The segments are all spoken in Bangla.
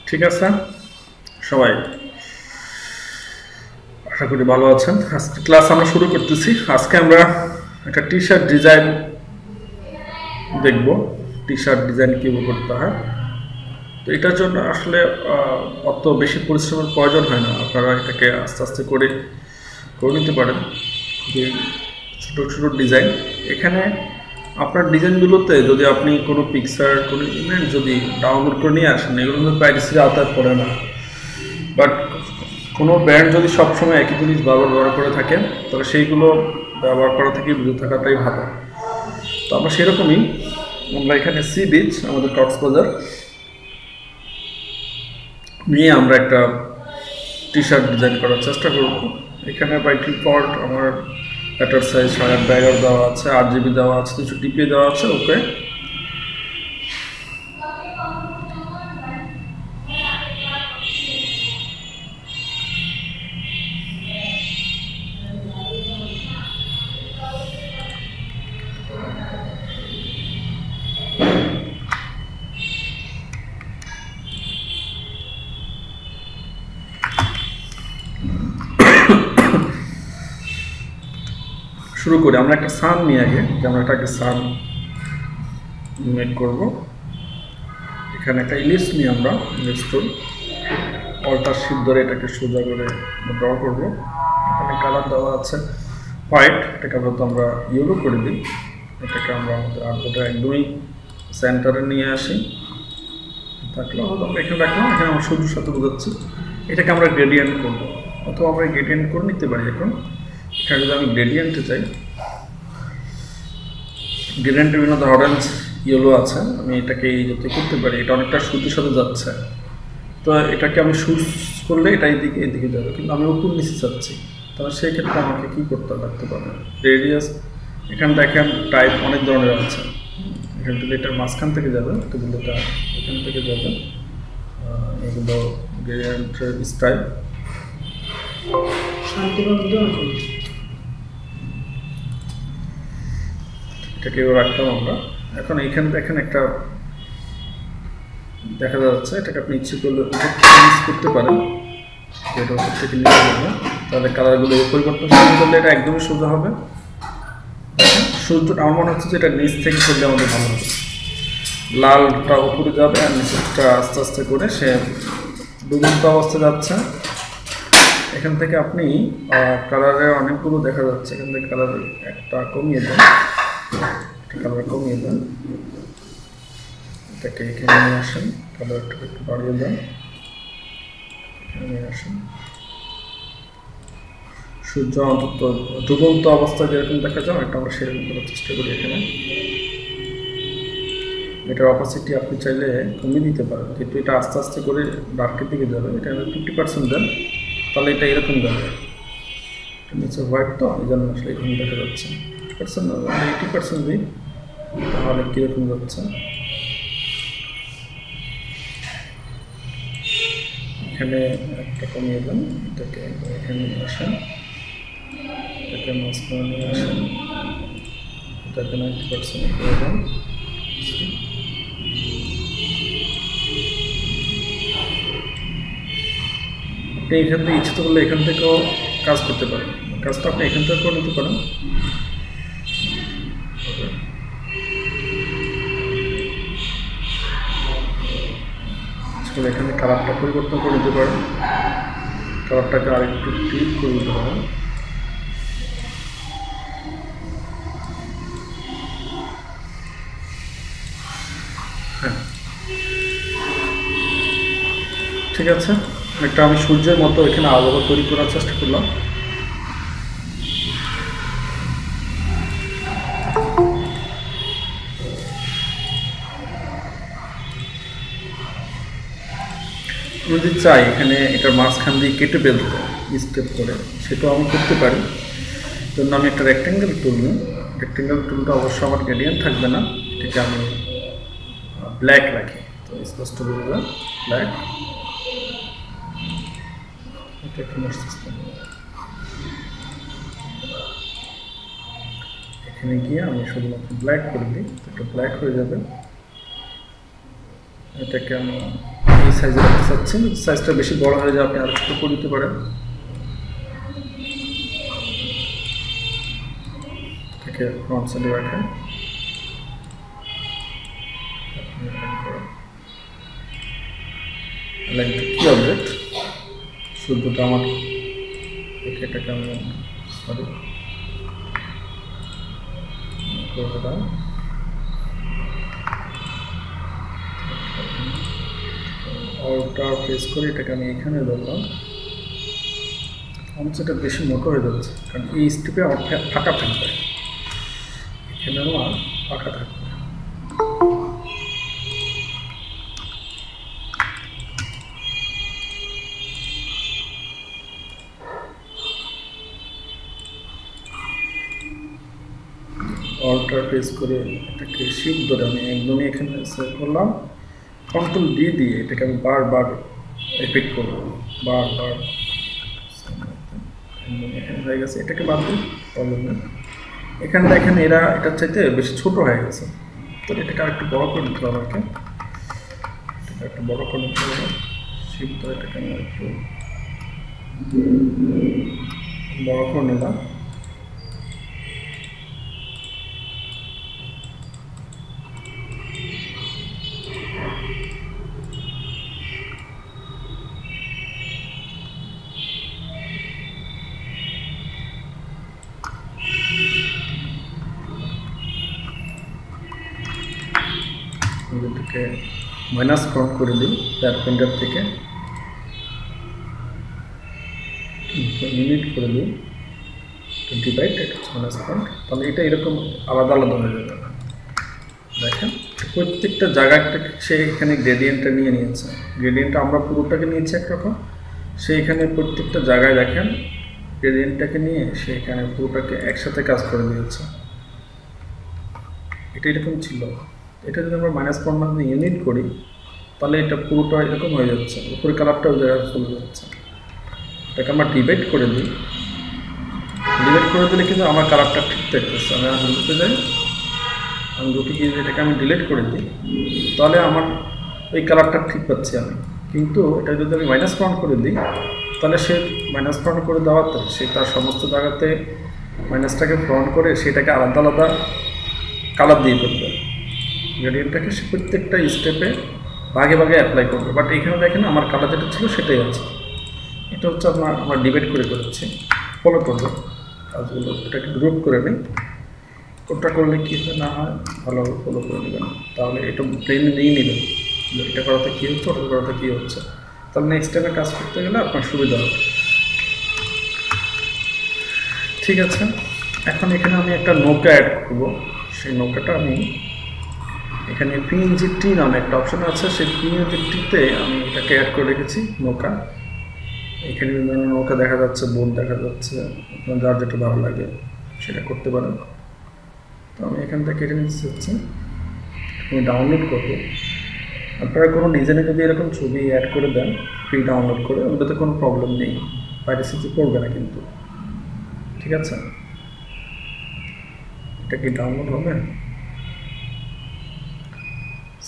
ঠিক আছে, সবাই আশা করি ভালো আছেন। আজকে ক্লাস আমরা শুরু করতেছি। আজকে আমরা একটা টি শার্ট ডিজাইন দেখব। টি শার্ট ডিজাইন কীভাবে করতে হয়। তো এটার জন্য আসলে অত বেশি পরিশ্রমের প্রয়োজন হয় না, আপনারা এটাকে আস্তে আস্তে করে নিতে পারেন। খুবই ছোটো ছোটো ডিজাইন। এখানে আপনার ডিজাইনগুলোতে যদি আপনি কোনো পিকচার, কোনো ইমেজ যদি ডাউনলোড করে নিয়ে আসেন, এগুলো কিন্তু প্রাইভেসির আওতায় পড়ে না। বাট কোনো ব্র্যান্ড যদি সবসময় একই জিনিস বারবার ব্যবহার করে থাকে, তাহলে সেইগুলো ব্যবহার করা থেকে বিরত থাকাটাই ভালো। তো আমরা সেরকমই আমরা এখানে সি বিচ, আমাদের কক্সবাজার নিয়ে আমরা একটা টি শার্ট ডিজাইন করার চেষ্টা করব। এখানে বাই ডিফল্ট আমার লেটার সাইজ 8.5 দেওয়া আছে, 8 GB দেওয়া আছে, কিছু ডিপি দেওয়া আছে। ওকে, শুরু করি। আমরা একটা সান নিয়ে আগে, যে আমরা এটাকে সান মেক করব। এখানে একটা ইলিপস নিয়ে আমরা ইলিপস টুল অল্টার শিপ ধরে এটাকে সোজা করে ড্র করব। এখানে কালার দেওয়া আছে হোয়াইট, এটাকে আমরা ইয়েলো করে দিই। এটাকে আমরা আমাদের আর্টবোর্ডে একদমই সেন্টারে নিয়ে আসি। থাকলে আমরা এখানে রাখলাম। এখানে আমরা সবুজের সাথে বোঝাচ্ছি। এটাকে আমরা গ্রেডিয়েন্ট করব, অথবা আমরা গ্রেডিয়েন্ট করে নিতে পারি। এখন এখানে যদি আমি গ্রেডিয়েন্টে চাই, গ্রেডিয়েন্টের বিভিন্ন অরেঞ্জ ইয়েলো আছে, আমি এটাকে এই যাতে করতে পারি। এটা অনেকটা সূর্যের সাথে যাচ্ছে, তো এটাকে আমি শুজ করলে এটা এদিকে যাবে, কিন্তু আমি উপর নিচে চাচ্ছি। তাহলে সেই ক্ষেত্রে আমাকে কী করতে লাগতে পারে, রেডিয়াস এখানে দেখেন টাইপ অনেক ধরনের আছে। এখান থেকে এটা মাঝখান থেকে যাবে, তো এটা এখান থেকে যাবে। এগুলো গ্রেডিয়েন্টের স্টাইল। এটাকে রাখলাম আমরা। এখন এইখানে দেখেন একটা দেখা যাচ্ছে, এটাকে আপনি ইচ্ছে করলে চেঞ্জ করতে পারেন। এটা উপর থেকে নিতে হবে, তাহলে কালারগুলো পরিবর্তন করলে এটা একদমই সোজা হবে। সূর্য আমার মনে হচ্ছে যে এটা নিচ থেকে করলে আমাদের ভালো হবে। লালটা উপরে যাবে আর নিচেরটা আস্তে আস্তে করে সে ডুবন্ত অবস্থা যাচ্ছে। এখান থেকে আপনি কালারের অনেকগুলো দেখা যাচ্ছে। এখান থেকে কালার একটা কমিয়ে দেন, কালার কমিয়ে দেন। এটাকে এখানে নিয়ে আসেন, কালারটাকে একটু বাড়িয়ে দেন, এখানে নিয়ে আসেন। সূর্য অন্তত ডুবন্ত অবস্থায় যেরকম দেখা যায়, একটা আমরা সেরকম করার চেষ্টা করি। এখানে এটার অপাসিটি আপনি চাইলে কমিয়ে দিতে পারেন, কিন্তু এটা আস্তে আস্তে করে ডার্কের দিকে যাবে। এটা 50% দেন, তাহলে এটা এরকম যাবে। নিচে হোয়াইট, তো এই জন্য আসলে এখানে দেখা যাচ্ছে 80% দিই, তাহলে কীরকম যাচ্ছে। এখানে একটা কমিয়ে দেন, এটাকে এখানে নিয়ে আসেন, এটাকে মাঝখানে নিয়ে আসেন, এটাকে 90% করে দেন। আপনি এখান থেকে ইচ্ছে করলে এখান থেকেও কাজ করতে পারেন। কাজটা আপনি এখান থেকে করে নিতে পারেন। এখানে কালারটা পরিবর্তন করে নিতে পারেন, কালারটাকে আরেকটু ক্লিক করে দিতে পারেন। হ্যাঁ, ঠিক আছে। একটা আমি সূর্যের মতো এখানে আবহাওয়া তৈরি করার চেষ্টা করলাম। যদি চাই এখানে এটার মাঝখান দিয়ে কেটে ফেলতে স্টেপ করে, সেটাও আমি করতে পারি। জন্য আমি একটা রেক্ট্যাঙ্গেল টুল নিই। রেক্ট্যাঙ্গেল টুলটা অবশ্য আমার গ্রেডিয়েন্ট থাকবে না, এটাকে আমি ব্ল্যাক রাখি, তো স্পষ্ট বোঝা ব্ল্যাক। এটা এখানে গিয়ে আমি শুধুমাত্র ব্ল্যাক করে দিই, এটা ব্ল্যাক হয়ে যাবে। এটাকে আমি সাইজে রাখতে চাচ্ছি, সাইজটা বেশি বড় হয়ে যায় আপনি আর একটু করে দিতে পারেন। এটাকে ফ্রন্ট সাইডে রাখেন, কি অবজেক্ট শুধুটা আমার এটাকে আমি সরি অল্টা প্রেস করে এটাকে আমি এখানে ধরলাম। আমার সেটা বেশি মোটো হয়ে যাচ্ছে, কারণ এই স্টেপে আমার ফাঁকা থাকবে, এখানে আমার ফাঁকা থাকবে। অল্টার প্রেস করে এটাকে শিফট ধরে আমি একদমই এখানে সেট করলাম। কন্ট্রোল ডি দিয়ে এটাকে আমি বারবার এফেক্ট করবো, বারবার এখানে হয়ে গেছে। এটাকে বাদ দিই, প্রবলেম নেই। এখানে দেখেন এটার চাইতে বেশি ছোট হয়ে গেছে, তো এটাকে আর একটু বড় করে নিতে হবে আমাকে। এটাকে একটু বড় করে নিতে হবে, শিফট ধরে এটাকে আমি একটু বড় করে নিলাম। এটাকে মাইনাস কাউন্ট করে দিই প্যাড পয়েন্টার থেকে, ইউনিট করে দিই 20/, এটা মাইনাস কাউন্ট। তাহলে এটা এরকম আলাদা আলাদা হয়ে যাবে। দেখেন প্রত্যেকটা জায়গাটা সে এখানে গ্রেডিয়েন্টটা নিয়ে নিয়েছে, গ্রেডিয়েন্টটা আমরা পুরোটাকে নিয়েছি একরকম, সেইখানে প্রত্যেকটা জায়গায় দেখেন গ্রেডিয়েন্টটাকে নিয়ে সে এখানে পুরোটাকে একসাথে কাজ করে দিয়েছে। এটা এরকম ছিল, এটা যদি আমরা মাইনাস পয়েন্ট মানে ইউনিট করি তাহলে এটা পুরোটা এরকম হয়ে যাচ্ছে, উপরে কালারটা ওই জায়গায় চলে যাচ্ছে। এটাকে আমরা ডিভাইড করে দিই, ডিভাইড করে দিলে কিন্তু আমার কালারটা ঠিক থাকতেছে। আমি রুটে যাই, আমি রুটে গিয়ে এটাকে আমি ডিলিট করে দিই, তাহলে আমার ওই কালারটা ঠিক পাচ্ছি আমি। কিন্তু এটা যদি আমি মাইনাস পয়েন্ট করে দিই তাহলে সে মাইনাস পয়েন্ট করে দেওয়াতে সে তার সমস্ত জায়গাতে মাইনাসটাকে ফ্রন্ট করে সেটাকে আলাদা আলাদা কালার দিয়ে করবে। গ্রেডিয়েন্টটাকে সে প্রত্যেকটা স্টেপে ভাগে ভাগে অ্যাপ্লাই করবে। বাট এখানে দেখেন আমার কালার যেটা ছিল সেটাই আছে। এটা হচ্ছে আমরা ডিভাইড করে করেছি। ফলো করবো কাজগুলো, এটাকে গ্রুপ করে নিই। কোনটা করলে কী হয় না হয় ভালোভাবে ফলো করে নেবেন, তাহলে এটা ব্রেনে নিয়ে নেবেন এটা করাতে কী হচ্ছে, ওটা করাতে কী হচ্ছে, তাহলে নেক্সট টাইমে কাজ করতে গেলে আপনার সুবিধা হবে। ঠিক আছে, এখন এখানে আমি একটা নৌকা অ্যাড করবো। সেই নৌকাটা আমি এখানে পিএনজি নামে একটা অপশন আছে, সেই পিএনজিতে আমি এটাকে অ্যাড করে রেখেছি নৌকা। এখানে বিভিন্ন নৌকা দেখা যাচ্ছে, বোট দেখা যাচ্ছে, আপনার যার যেটা ভালো লাগে সেটা করতে পারেন। তো আমি এখান থেকে কেটে নিতে চাচ্ছি, আমি ডাউনলোড করবো। আপনারা কোনো ডিজাইনে যদি এরকম ছবি অ্যাড করে দেন ফ্রি ডাউনলোড করে, ওটাতে কোনো প্রবলেম নেই, পাইরেসি করবে না কিন্তু। ঠিক আছে, এটা কি ডাউনলোড হবে?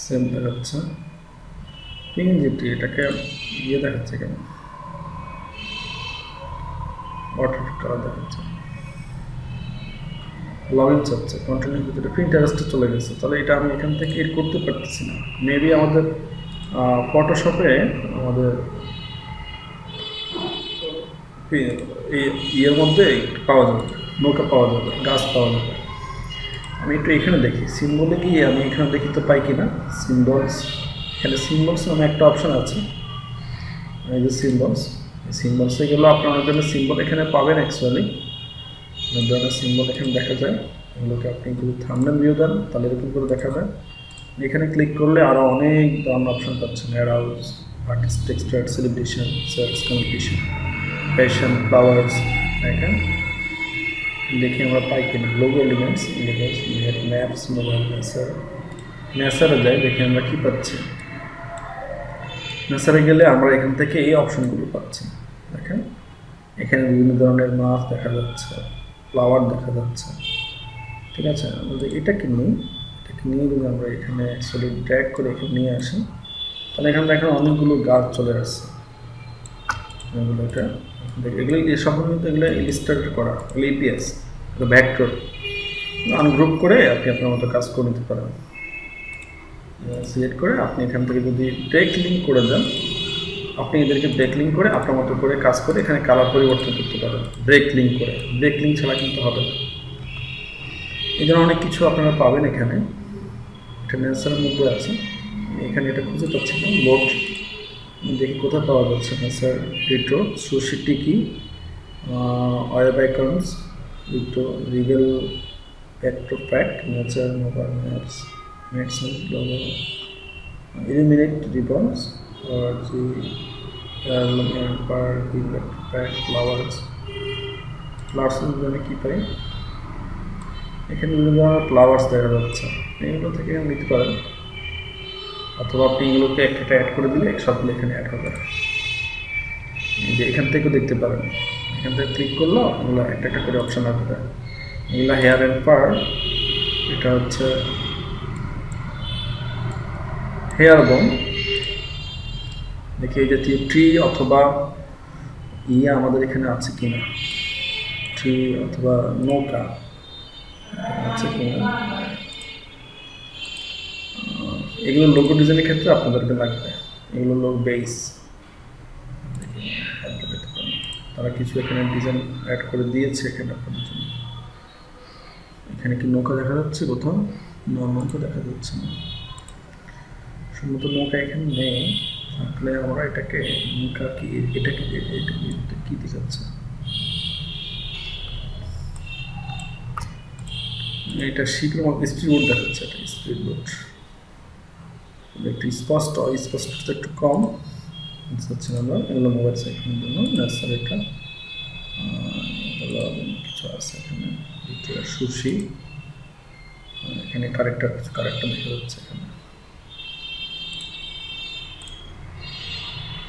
সেম দেখাচ্ছে পিএনজিটি, এটাকে ইয়ে দেখাচ্ছে কেন, ওয়াটার কালার দেখাচ্ছে, লগ ইন চাচ্ছে, কন্টিনিউ ভিতরে প্রিন্টারেস্টে চলে গেছে। তাহলে এটা আমি এখান থেকে এড করতে পারতেছি না। মেবি আমাদের ফটোশপে আমাদের ইয়ের মধ্যে পাওয়া যাবে, নৌকা পাওয়া যাবে, গাছ পাওয়া যাবে। আমি একটু এখানে দেখি সিম্বলে গিয়ে, আমি এখানে দেখি তো পাই কিনা সিম্বলস। এখানে সিম্বলস নামে একটা অপশান আছে, এই যে সিম্বলস, এই সিম্বলসে গেলেও আপনার অনেক ধরনের সিম্বল এখানে পাবেন। অ্যাকচুয়ালি অনেক ধরনের সিম্বল এখানে দেখা যায়, এগুলোকে আপনি যদি থাম্বনেল ভিউ দেন তাহলে এরকম করে দেখা যায়। এখানে ক্লিক করলে আরও অনেক ধরনের অপশান পাচ্ছেন, arrows, artist, textile, celebration, sales, competition, fashion, flowers. দেখেন দেখি আমরা পাই কিনা লোগো এলিমেন্টস, ম্যাপস, মোবাইল, নেচারে যাই, দেখি আমরা কী পাচ্ছি। নেচারে গেলে আমরা এখান থেকে এই অপশনগুলো পাচ্ছি। দেখেন এখানে বিভিন্ন ধরনের মাছ দেখা যাচ্ছে, ফ্লাওয়ার দেখা যাচ্ছে। ঠিক আছে, আমাদের এটাকে নিয়ে যদি আমরা এখানে অ্যাকচুয়ালি ড্র্যাগ করে এখানে নিয়ে আসি, তাহলে এখানে দেখেন অনেকগুলো গাছ চলে আসছে, এগুলো এটা এগুলো সম্পূর্ণ এগুলো ইলিস্ট্রেট করা, এগুলো ইপিএস ভেক্টর আনগ্রুপ করে আপনি আপনার মতো কাজ করে নিতে পারেন। সিলেক্ট করে আপনি এখান থেকে যদি ব্রেক লিঙ্ক করে দেন, আপনি এদেরকে ব্রেক লিঙ্ক করে আপনার মতো করে কাজ করে এখানে কালার পরিবর্তন করতে পারেন ব্রেক লিঙ্ক করে। ব্রেক লিঙ্ক ছাড়া কিন্তু হবে না। এই জন্য অনেক কিছু আপনারা পাবেন এখানে, এটা নেসারের মধ্যে আছে। এখানে এটা খুঁজে পাচ্ছি না, বোর্ড দেখি কোথায় পাওয়া যাচ্ছে না স্যার। রিট্রো সুশিটি কি web icons retro regal vector pack nature mobile maps nets logo eliminate ribbons और जी एलिमेंट पर पैक फ्लावर्स জন্য কি পাই এখানে বিভিন্ন ফ্লাওয়ার্স দেখা যাচ্ছে, এগুলো থেকে নিতে পারেন, অথবা আপনি এগুলোকে একটা অ্যাড করে দিলে সবগুলো এখানে অ্যাড হবে। যে এখান থেকেও দেখতে পারেন, এখান থেকে ক্লিক করলো এগুলো একটা একটা করে অপশান আসবে। এগুলো হেয়ার অ্যান্ড পার, এটা হচ্ছে হেয়ার বোন। দেখি এই জাতীয় ট্রি অথবা আমাদের এখানে আছে কিনা, ট্রি অথবা নৌকা আছে কিনা। এগুলো লোগো ডিজাইনের ক্ষেত্রে আপনাদেরকে লাগবে, এগুলো লোগো বেস। তারা কিছু এখানে ডিজাইন অ্যাড করে দিয়েছে এখানে আপনাদের জন্য। এখানে কি নৌকা দেখা যাচ্ছে কোথাও? না, নৌকা দেখা যাচ্ছে না, সম্ভবত নৌকা এখানে নেই। থাকলে আমরা এটাকে নৌকা কি এটাকে কি দেখাচ্ছে, এটা শিপের মধ্যে স্পিড বোট দেখাচ্ছে, এটা স্পিড বোট একটু স্পষ্ট একটু কম হচ্ছে না। এগুলো মোবাইল সাইকেলের জন্য নেসার, এটা কিছু আছে এখানে সুশি, এখানে কারেক্টার কিছু কারেক্টার দেখা যাচ্ছে এখানে।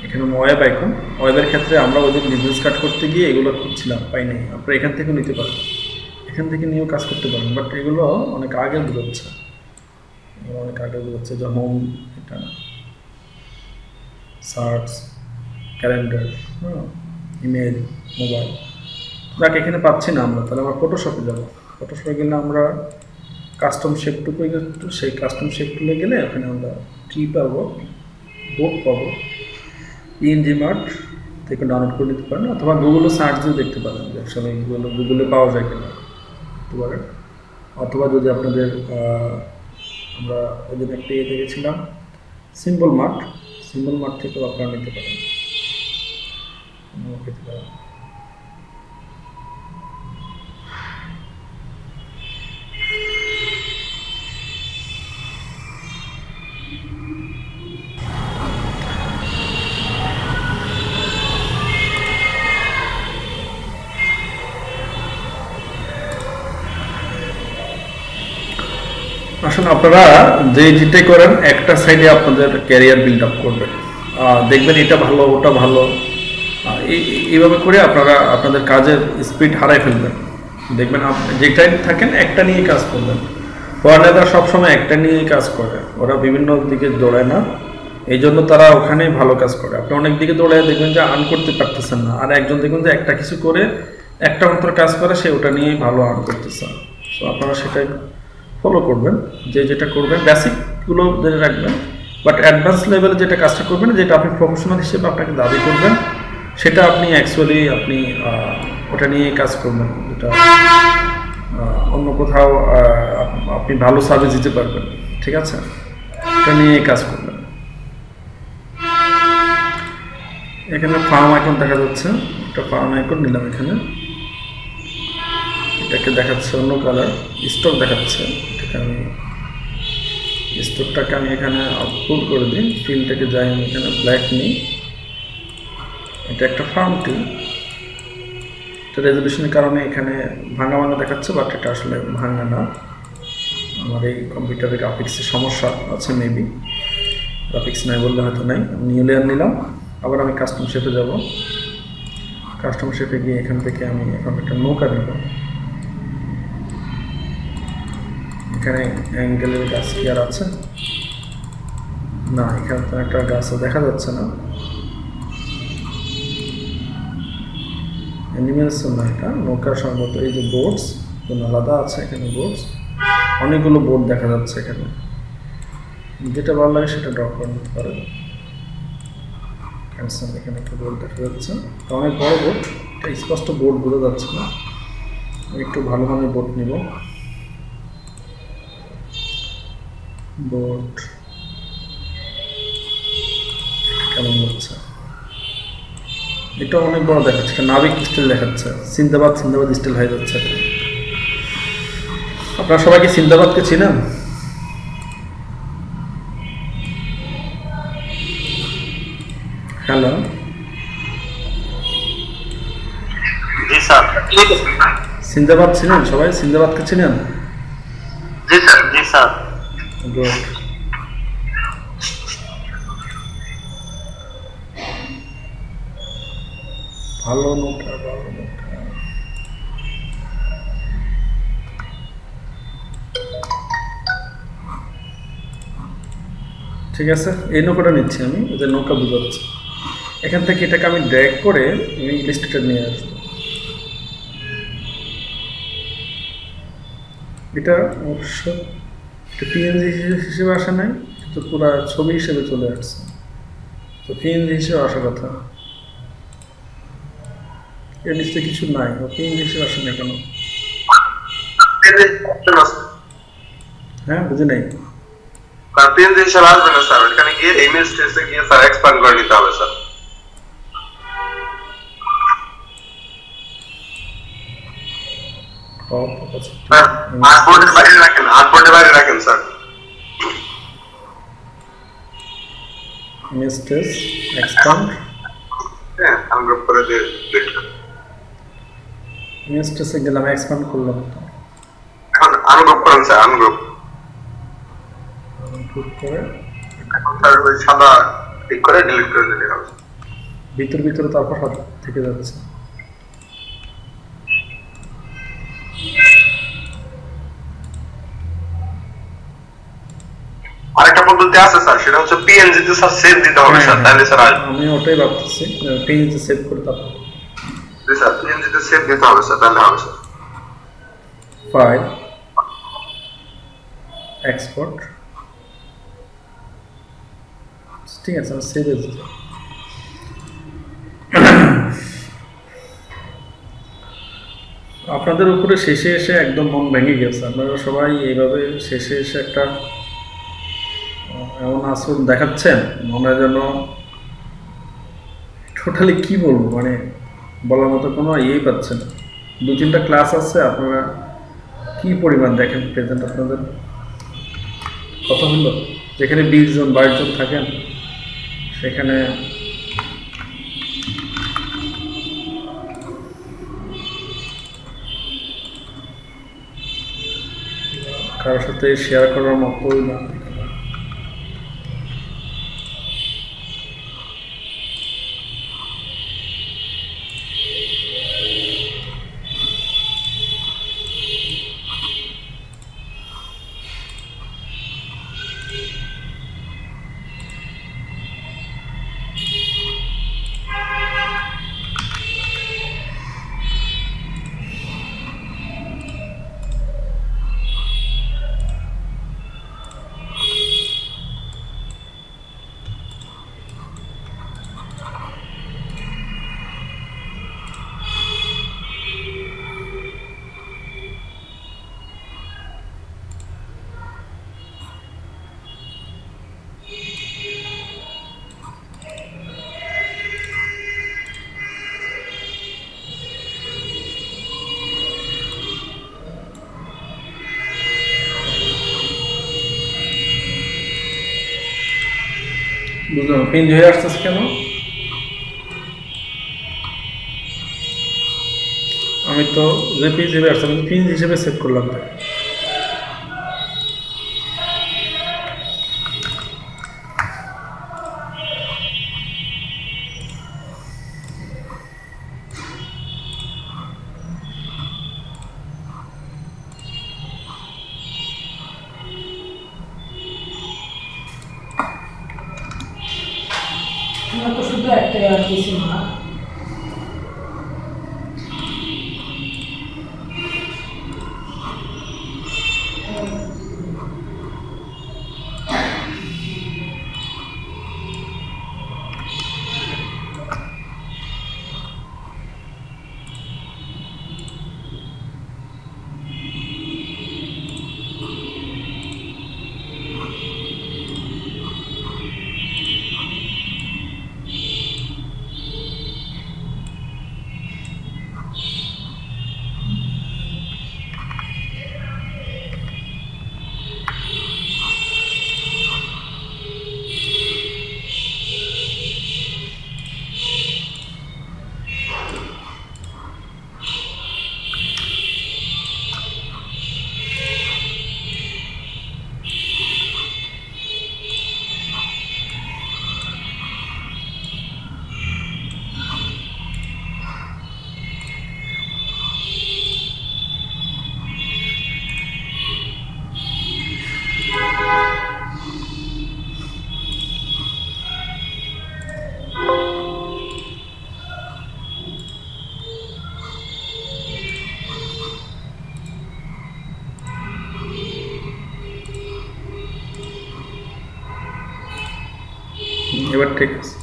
এখানে ওয়েব আইকন, ওয়েবের ক্ষেত্রে আমরা ওদের বিজনেস কার্ড করতে গিয়ে এগুলো খুঁজছিলাম, পাই নাই। আপনারা এখান থেকেও নিতে পারেন, এখান থেকে নিয়েও কাজ করতে পারেন, বাট এগুলো অনেক আগে বোঝাচ্ছে, যে হোম, এটা সার্চ, ক্যালেন্ডার, ইমেল, মোবাইল। যাক এখানে পাচ্ছি না আমরা, তাহলে আমরা ফটোশপে যাবো। ফটোশপে গেলে আমরা কাস্টম শেপ টুলে সেই কাস্টম শেপ টুলে গেলে ওখানে আমরা কি পাবো, বোর্ড পাবো। পিএনজি মার্ট থেকে ডাউনলোড করে নিতে পারেন, অথবা গুগলে সার্চ দিয়ে দেখতে পারেন যে আসলে গুগলে পাওয়া যায় কিনা দেখতে পারেন। অথবা যদি আপনাদের আমরা ওদের একটা ইয়ে দেখেছিলাম সিম্বল মার্ট থেকেও আপনারা নিতে পারেন। আসলে আপনারা যেটাই করেন একটা সাইডে আপনাদের ক্যারিয়ার বিল্ড আপ করবেন, দেখবেন এটা ভালো ওটা ভালো, এইভাবে করে আপনারা আপনাদের কাজের স্পিড হারাই ফেলবেন। দেখবেন যেটাই থাকেন একটা নিয়ে কাজ করবেন। ফরেনাররা সবসময় একটা নিয়েই কাজ করে, ওরা বিভিন্ন দিকে দৌড়ায় না, এই জন্য তারা ওখানেই ভালো কাজ করে। আপনি অনেক দিকে দৌড়ায় দেখবেন যে আর্ন করতে পারতেছেন না, আর একজন দেখবেন যে একটা কিছু করে একটা মাত্র কাজ করে সে ওটা নিয়েই ভালো আর্ন করতেছে। তো আপনারা সেটাই ফলো করবেন, যে যেটা করবেন বেসিকগুলো ধরে রাখবেন, বাট অ্যাডভান্স লেভেলে যেটা কাজটা করবেন, যেটা আপনি প্রফেশনাল হিসেবে আপনাকে দাবি করবেন, সেটা আপনি অ্যাকচুয়ালি আপনি ওটা নিয়ে কাজ করবেন, যেটা অন্য কোথাও আপনি ভালো সার্ভিস দিতে পারবেন। ঠিক আছে, এটা নিয়ে কাজ করবেন। এখানে ফার্ম আইকন দেখা যাচ্ছে, একটা ফার্ম আইকন নিলাম এখানে, এটাকে দেখাচ্ছে অন্য কালার, স্টক দেখাচ্ছে। এটাকে আমি স্টকটাকে আমি এখানে আউটপুট করে দিই, ফিলটাকে যাই আমি এখানে ব্ল্যাক নিই। এটা একটা ফার্ম টি, এটা রেজলিউশনের কারণে এখানে ভাঙা দেখাচ্ছে, বাট এটা আসলে ভাঙা না। আমার এই কম্পিউটারের গ্রাফিক্সের সমস্যা আছে, মেবি গ্রাফিক্স নাই বললে হয়তো নাই। আমি নিউ লেয়ার নিলাম, আবার আমি কাস্টম শেপে যাব। কাস্টম শেপে গিয়ে এখান থেকে আমি এখন একটা নৌকা নিব। এখানে অ্যাঙ্গেলের কাজ কি আর আছে, না, এখানে তো একটা গাছও দেখা যাচ্ছে না। অ্যানিমেলস না, এটা নৌকার সম্ভবত। এই যে বোটস কোনো আলাদা আছে এখানে, বোটস অনেকগুলো বোট দেখা যাচ্ছে এখানে। যেটা ভালো লাগে সেটা ড্র করে নিতে পারে। ক্যান্সার এখানে একটা বোট দেখা যাচ্ছে, অনেক বড় বোট, এটা স্পষ্ট বোট বোঝা যাচ্ছে না। আমি একটু ভালো মানের বোট নিব। বোট কেমন হচ্ছে? এটা অনেক বড় দেখাচ্ছে, এটা নাবিক স্টাইল দেখাচ্ছে, সিন্দাবাদ স্টাইল হয়ে যাচ্ছে। আপনারা সবাই কি সিন্দাবাদকে চিনেন? হ্যালো, জি স্যার। সিন্দাবাদ চিনেন সবাই? সিন্দাবাদকে চিনেন? জি স্যার, জি স্যার। গুড। ভালো নৌকা, ভালো নৌকা। ঠিক আছে, এই নৌকাটা নিচ্ছি আমি, যে নৌকা বুঝাচ্ছি। এখান থেকে এটাকে আমি ড্র্যাগ করে লিস্টটা নিয়ে আসবো। এটা অবশ্য পিএনজি হিসেবে আসা নাই, কিন্তু পুরা ছবি হিসেবে চলে আসছে। তো পিএনজি হিসেবে আসার কথা, এর নিশ্চয়ই কিছু নাই। পিএনজি হিসেবে আসে না কেন? হ্যাঁ, বুঝি নাই। পিএনজি হিসেবে আসবে না স্যার, এখানে গিয়ে ইমেজ স্টেজে গিয়ে স্যার এক্সপ্যান্ড করে নিতে হবে স্যার। আর্টবোর্ডের বাইরে রাখেন, আর্টবোর্ডের বাইরে রাখেন স্যার। ইমেজ স্টেজ এক্সপ্যান্ড, হ্যাঁ, আনগ্রুপ করে দিয়ে ডিলিট করুন। ইমেজ স্টেজে গেলাম, এক্সপ্যান্ড করলাম। এখন আনগ্রুপ করেন স্যার, আনগ্রুপ করে এখন স্যার ওই সাদা ক্লিক করে ডিলিট করে দিলে হবে। ভিতরে তারপর হাত থেকে যাচ্ছে। আরেকটা পদ্ধতি আছে স্যার, সেটা হচ্ছে পিএনজি তে স্যার সেভ দিতে হবে স্যার, তাহলে স্যার আসবে। আমি ওটাই ভাবতেছি, পিএনজি সেভ করে তারপর জি স্যার, পিএনজি তে সেভ দিতে হবে স্যার, তাহলে হবে স্যার। ফাইল এক্সপোর্ট, ঠিক আছে, আমি সেভ দিতে। আপনাদের উপরে শেষে এসে একদম মন ভেঙে গেছে। আপনারা সবাই এইভাবে শেষে এসে একটা এমন আচরণ দেখাচ্ছেন, মনে যেন টোটালি কি বলবো, মানে বলার মতো কোনো ইয়েই পাচ্ছে না। 2-3টা ক্লাস আছে, আপনারা কি পরিমাণ দেখেন প্রেজেন্ট। আপনাদের কথা হলো যেখানে 20 জন 22 জন থাকেন, সেখানে কারোর সাথে শেয়ার করার মতোই না। বুঝলাম, পিঞ্জ হয়ে আসতেছে কেন? আমি তো জেপি হিসেবে আসছে, আমি পিঞ্জ হিসেবে সেভ করলাম। আমরা তো শুধু একটা দিছি না। এবার ঠিক আছে,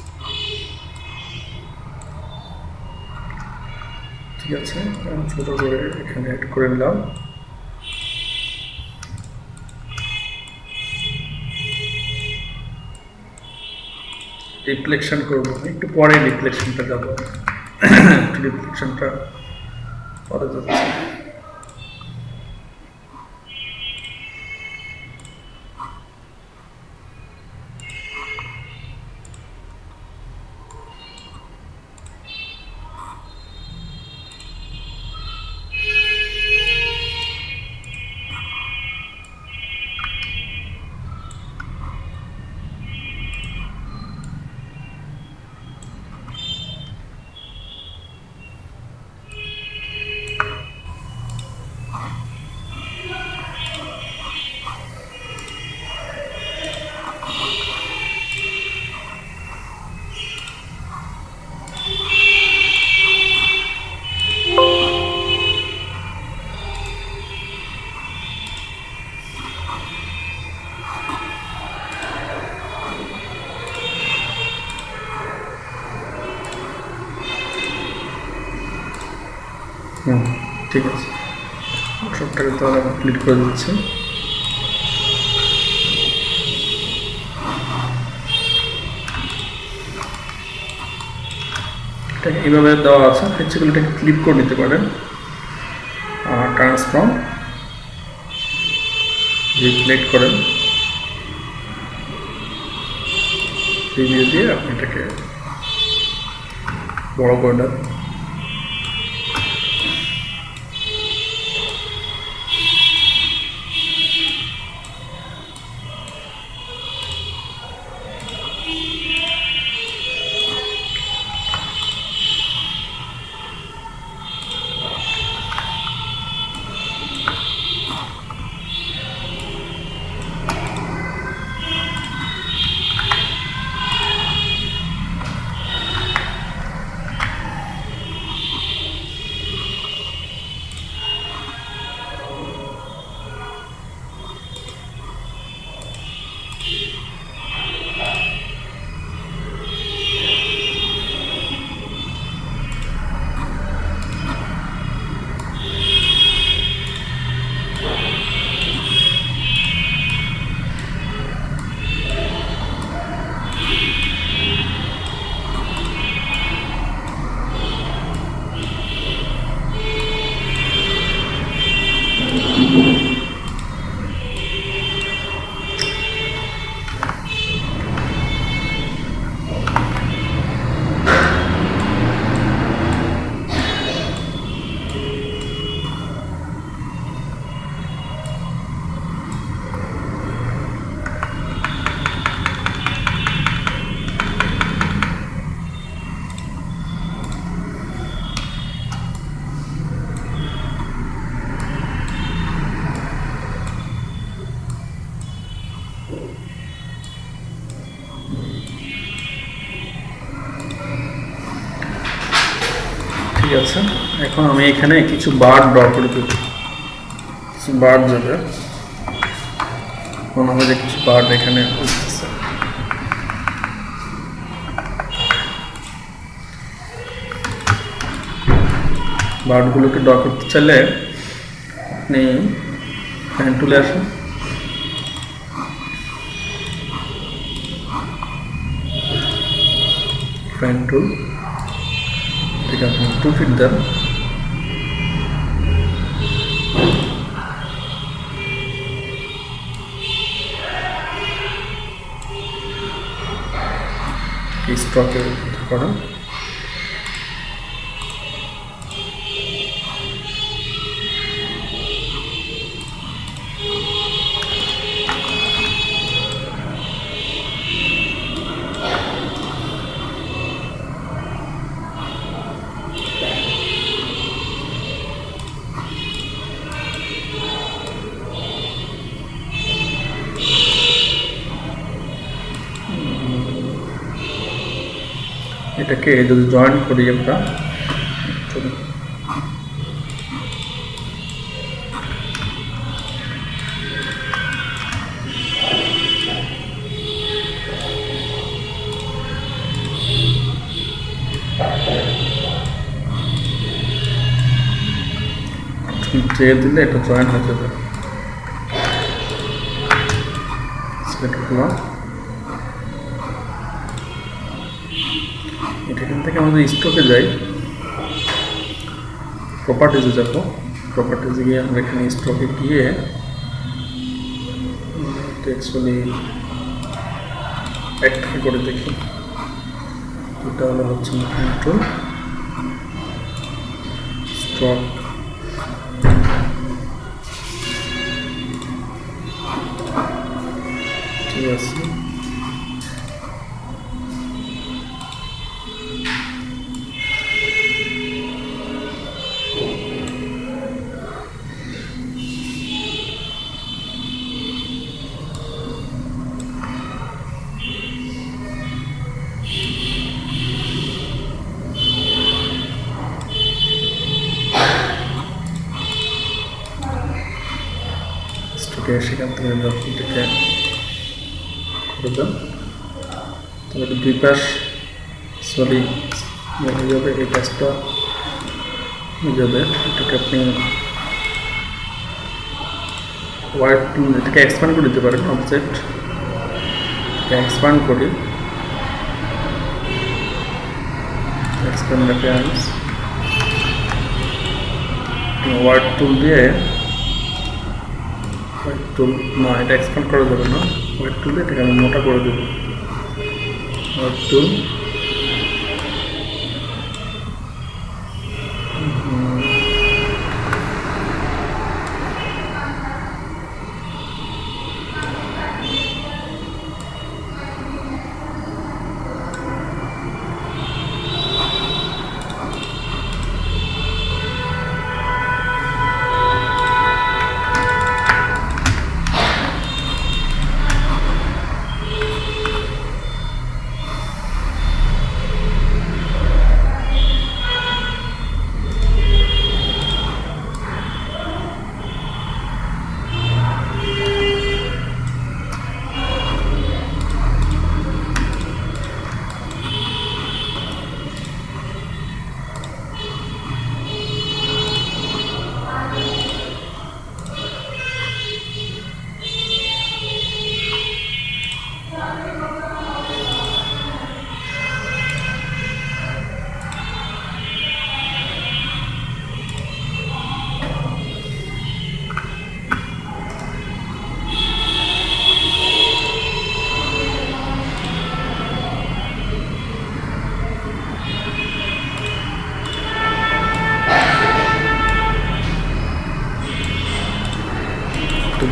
ঠিক আছে। ছোট করে এখানে অ্যাড করে নিলাম। রিফ্লেকশন করবো একটু পরে, রিফ্লেকশনটা যাবো, রিফ্লেকশনটা পরে যাচ্ছে। ঠিক আছে, সবটাকে তো কমপ্লিট করে দিচ্ছি। এইভাবে দেওয়া আছে, ইচ্ছেগুলো এটাকে ক্লিক করে নিতে পারেন। ট্রান্সফর্ম রিফ্লেক্ট করেন, রিভিউ দিয়ে আপনি এটাকে বড় করে দেন। ঠিক আছে, এখন আমি এখানে কিছু বার ড্র করে দেব, কিছু বার যাবে, মনে হবে যে কিছু বার এখানে উঠতেছে। বারগুলোকে ড্র করতে চাইলে আপনি পেন টুলে আসুন, পেন টুল থেকে আপনি 2 ফিট দেন, স্ট্রোকে করেন, এটাকে যদি জয়েন করি আমরা, ট্রে দিলে এটা জয়েন হয়ে যাবে। এটা করলাম, এখান থেকে আমাদের স্টকে যাই, প্রপার্টিজে যাব, প্রপার্টিজে গিয়ে আমরা এখানে স্টকে গিয়ে অ্যাকচুয়ালি একটা করে দেখি, এটা হলো হচ্ছে কন্ট্রোল স্টক, ঠিক আছে। সেখান থেকে ডকুমেন্টটিকে করে দেন, তাহলে দুই পাশ সরি হয়ে যাবে, এই কাজটা হয়ে যাবে। এটাকে আপনি ওয়ার্ড টুল, এটাকে এক্সপ্যান্ড করে দিতে পারেন, অবজেক্ট এক্সপ্যান্ড করি, এক্সপ্যান্ড অ্যাপিয়ারেন্স, ওয়ার্ড টুল দিয়ে হোয়াইট টুল না, এটা এক্সপ্যান্ড করা যাবে না, হোয়াইট টুলে এটাকে আমি মোটা করে দেবো, হোয়াইট টুল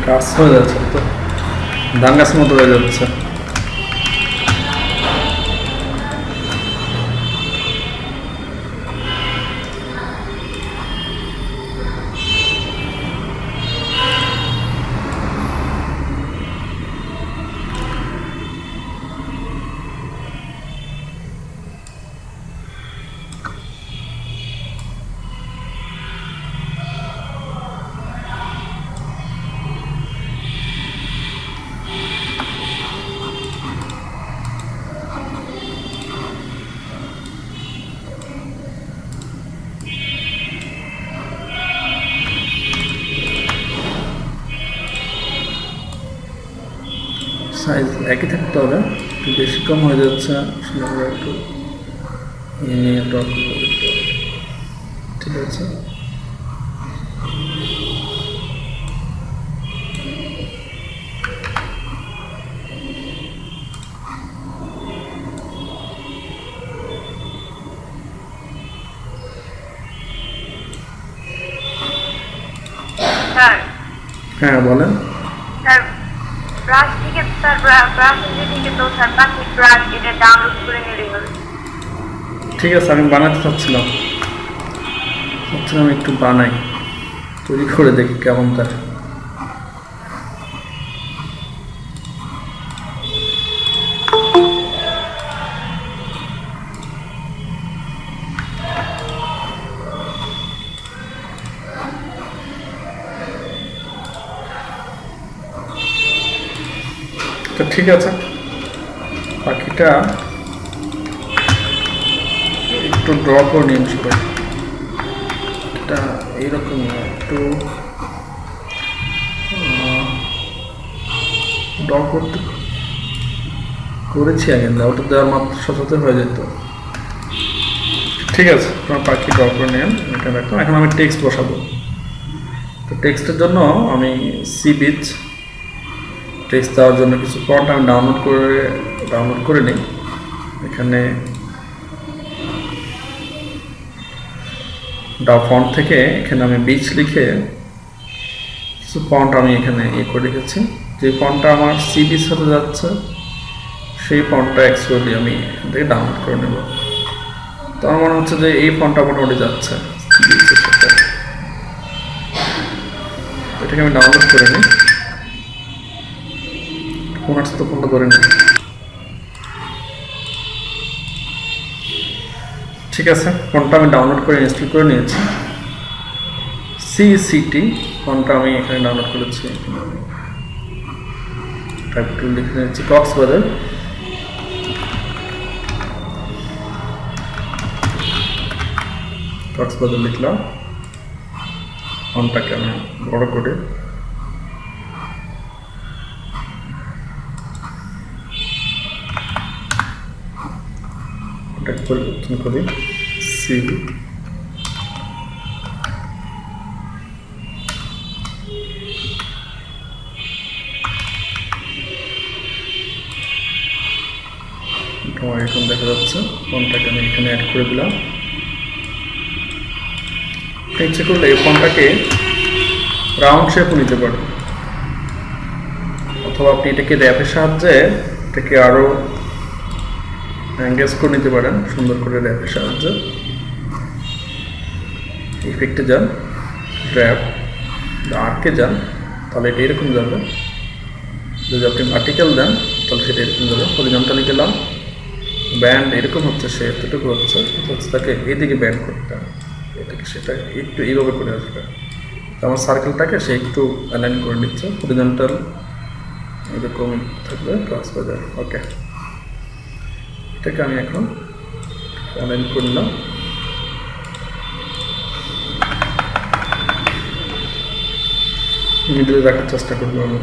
গাছ হয়ে যাচ্ছে, তো ধান গাছের মতো হয়ে যাচ্ছে। একই থাকতে হবে, একটু বেশি কম হয়ে যাচ্ছে, আসলে আমরা একটু নিয়ে ড্রপ করতে হবে। ঠিক আছে, হ্যাঁ বলেন। স্যার ব্রাশ থেকে স্যার ব্রাশ থেকে তো স্যার বাকি ব্রাশ এটা ডাউনলোড করে নিলেই হবে। ঠিক আছে, আমি বানাতে চাচ্ছিলাম একটু বানাই, তৈরি করে দেখি কেমন তার। তো ঠিক আছে, বাকিটা একটু ড্র করে নিন সবাই। এটা এইরকম একটু ড্র করতে করেছি আগে, ওটা দেওয়ার মাত্র সাথে হয়ে যেত। ঠিক আছে, তোমার পাখি ড্র করে নেন, এটা দেখো। এখন আমি টেক্সট বসাবো। তো টেক্সটের জন্য আমি সি বিচ টেক্সট দেওয়ার জন্য কিছু ফন্ট আমি ডাউনলোড করে নিই। এখানে ফন্ট থেকে এখানে আমি বিচ লিখে কিছু ফন্ট আমি এখানে করে রেখেছি। যে ফন্টটা আমার সি বিচ সাথে যাচ্ছে সেই ফন্টটা অ্যাকচুয়ালি আমি এখান থেকে ডাউনলোড করে নেব। তো আমার মনে হচ্ছে যে এই ফন্টটা মোটামুটি যাচ্ছে সি বিচের সাথে, এটাকে আমি ডাউনলোড করে নিই। ফোনটা ধরে নিই। ঠিক আছে, ফোনটা আমি ডাউনলোড করে ইনস্টল করে নিয়েছি। সিসিটি ফোনটা আমি এখানে ডাউনলোড করেছি। টাইপ টুল লিখে নিয়েছি কক্সবাজার। লিখলাম, ফোনটাকে আমি বড় করে পরিবর্তন করি সি। এখন দেখা যাচ্ছে ফোনটাকে আমি এখানে অ্যাড করে দিলাম। ইচ্ছে করলে এই ফোনটাকে রাউন্ড শেপও নিতে পারেন, অথবা আপনি এটাকে র্যাপের সাহায্যে এটাকে আরো এঙ্গেজ করে নিতে পারেন সুন্দর করে র্যাপের সাহায্যে। ইফেক্টে যান, র্যাপ আর্কে যান, তাহলে এটা এরকম যাবে। যদি আপনি ভার্টিক্যাল দেন তাহলে সেটা এরকম যাবে। হরিজন্টালি গেলাম, ব্যান্ড এরকম হচ্ছে, সে এতটুকু হচ্ছে, তাকে এদিকে ব্যান্ড করতে হবে, এটাকে সেটা একটু এইভাবে করে আসবে। আমার সার্কেলটাকে সে একটু অ্যালাইন করে নিচ্ছে, হরিজন্টাল এরকম থাকবে কক্সবাজার। ওকে, এটাকে আমি এখন অ্যালাইন করলাম। মিডলে রাখার চেষ্টা করবো আমি।